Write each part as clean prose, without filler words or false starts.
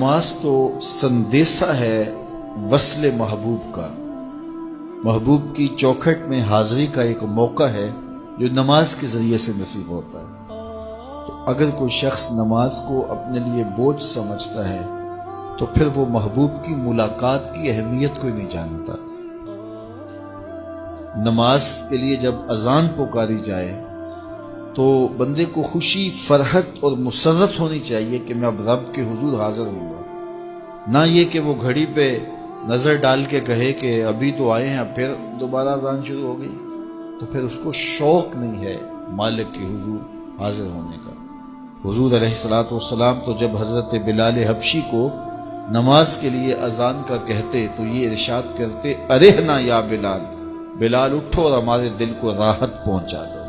नमाज तो संदेशा है वस्ल महबूब का। महबूब की चौखट में हाजिरी का एक मौका है जो नमाज के जरिए से नसीब होता है। तो अगर कोई शख्स नमाज को अपने लिए बोझ समझता है तो फिर वो महबूब की मुलाकात की अहमियत को ही नहीं जानता। नमाज के लिए जब अजान पुकारी जाए तो बंदे को खुशी, फरहत और मुसर्रत होनी चाहिए कि मैं अब रब के हुजूर हाजिर हूँगा, ना ये कि वो घड़ी पे नजर डाल के कहे कि अभी तो आए हैं फिर दोबारा अजान शुरू हो गई। तो फिर उसको शौक नहीं है मालिक के हुजूर हाजिर होने का। हुजूर अलैहिस्सलातु वस्सलाम तो जब हजरत बिलाल हबशी को नमाज के लिए अजान का कहते तो ये इरशाद करते, अरेहना या बिलाल, बिलाल उठो और हमारे दिल को राहत पहुंचा दो।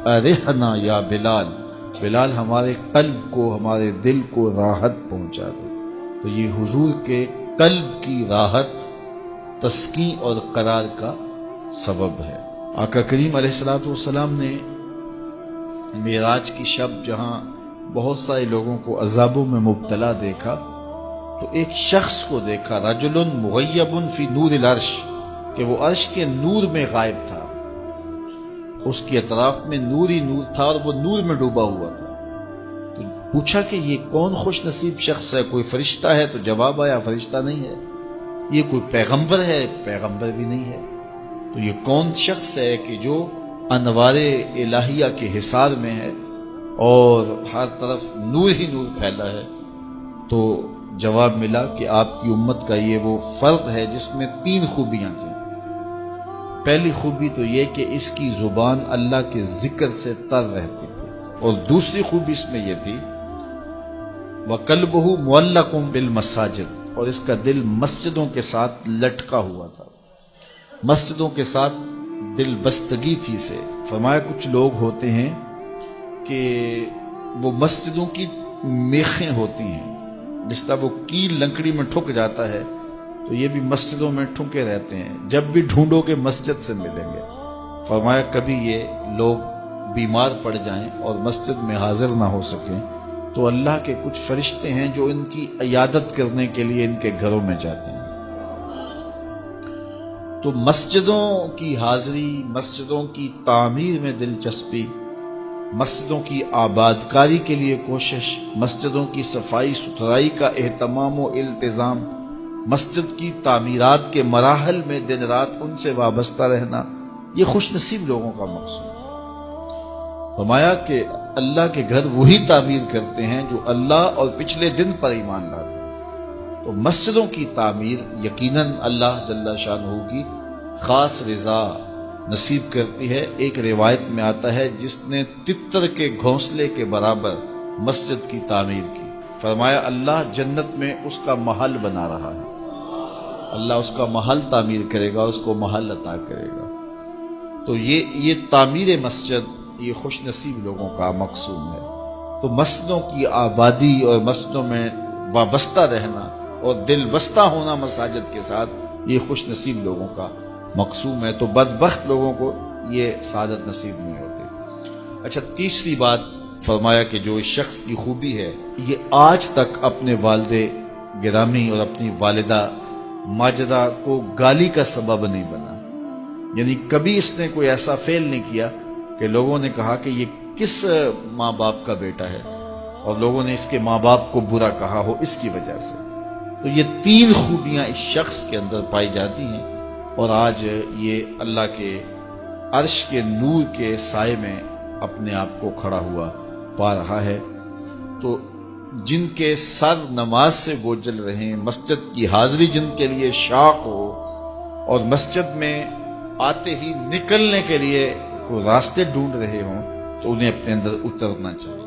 अरेहना या बिलाल, बिलाल हमारे कल्ब को, हमारे दिल को राहत पहुंचा दो। तो ये हुजूर के कल्ब की राहत, तस्की और करार का सबब है। आका करीम अलैहिस्सलातु वस्सलाम ने मेराज की शब जहां बहुत सारे लोगों को अजाबों में मुब्तला देखा तो एक शख्स को देखा, रजुलुन मुग़य्यबुन फी नूरिल अर्श, कि वो अर्श के नूर में गायब था। उसके अतराफ में नूर ही नूर था और वो नूर में डूबा हुआ था। तो पूछा कि ये कौन खुश नसीब शख्स है, कोई फरिश्ता है? तो जवाब आया, फरिश्ता नहीं है। ये कोई पैगंबर है? पैगंबर भी नहीं है। तो ये कौन शख्स है कि जो अनवारे इलाहिया के हिसार में है और हर तरफ नूर ही नूर फैला है? तो जवाब मिला कि आपकी उम्मत का ये वो फर्द है जिसमें 3 खूबियां थी। पहली खूबी तो ये कि इसकी जुबान अल्लाह के जिक्र से तर रहती थी, और दूसरी खूबी इसमें यह थी वक़ल्बुहु मुअल्लकुम बिल मसाजिद, और इसका दिल मस्जिदों के साथ लटका हुआ था। मस्जिदों के साथ दिल बस्तगी थी से फरमाया कुछ लोग होते हैं कि वो मस्जिदों की मेखें होती हैं, जिस तरह वो कील लकड़ी में ठुक जाता है तो ये भी मस्जिदों में ठुके रहते हैं, जब भी ढूंढोगे मस्जिद से मिलेंगे। फरमाया कभी ये लोग बीमार पड़ जाएं और मस्जिद में हाजिर ना हो सकें तो अल्लाह के कुछ फरिश्ते हैं जो इनकी इयादत करने के लिए इनके घरों में जाते हैं। तो मस्जिदों की हाजिरी, मस्जिदों की तामीर में दिलचस्पी, मस्जिदों की आबादकारी के लिए कोशिश, मस्जिदों की सफाई सुथराई का एहतमाम व इल्तिजाम, मस्जिद की तामीरात के मराहल में दिन रात उनसे वाबस्ता रहना, ये खुश नसीब लोगों का मकसूद है। फरमाया कि अल्लाह के घर वही तामीर करते हैं जो अल्लाह और पिछले दिन पर ईमान लाते हैं। तो मस्जिदों की तामीर यकीनन अल्लाह जल्ला शानहू की खास रिजा नसीब करती है। एक रिवायत में आता है जिसने तितर के घोंसले के बराबर मस्जिद की तामीर की, फरमाया अल्लाह जन्नत में उसका महल बना रहा है। अल्लाह उसका महल तामीर करेगा, उसको महल अता करेगा। तो ये तामीर मस्जिद, ये खुश नसीब लोगों का मकसूद है। तो मस्जिदों की आबादी और मस्जिदों में वाबस्ता रहना और दिल बस्ता होना मसाजिद के साथ, ये खुश नसीब लोगों का मकसूम है। तो बदबख्त लोगों को ये सादत नसीब नहीं होती। अच्छा, तीसरी बात फरमाया कि जो इस शख्स की खूबी है, ये आज तक अपने वालिदे गिरामी और अपनी वालिदा माजिदा को गाली का सबब नहीं बना। यानी कभी इसने कोई ऐसा फेल नहीं किया कि लोगों ने कहा कि ये किस माँ बाप का बेटा है और लोगों ने इसके माँ बाप को बुरा कहा हो इसकी वजह से। तो ये 3 खूबियां इस शख्स के अंदर पाई जाती हैं और आज ये अल्लाह के अर्श के नूर के साए में अपने आप को खड़ा हुआ पा रहा है। तो जिनके सर नमाज से बोझल रहे, मस्जिद की हाजिरी जिनके लिए शाख हो और मस्जिद में आते ही निकलने के लिए कोई रास्ते ढूंढ रहे हों, तो उन्हें अपने अंदर उतरना चाहिए।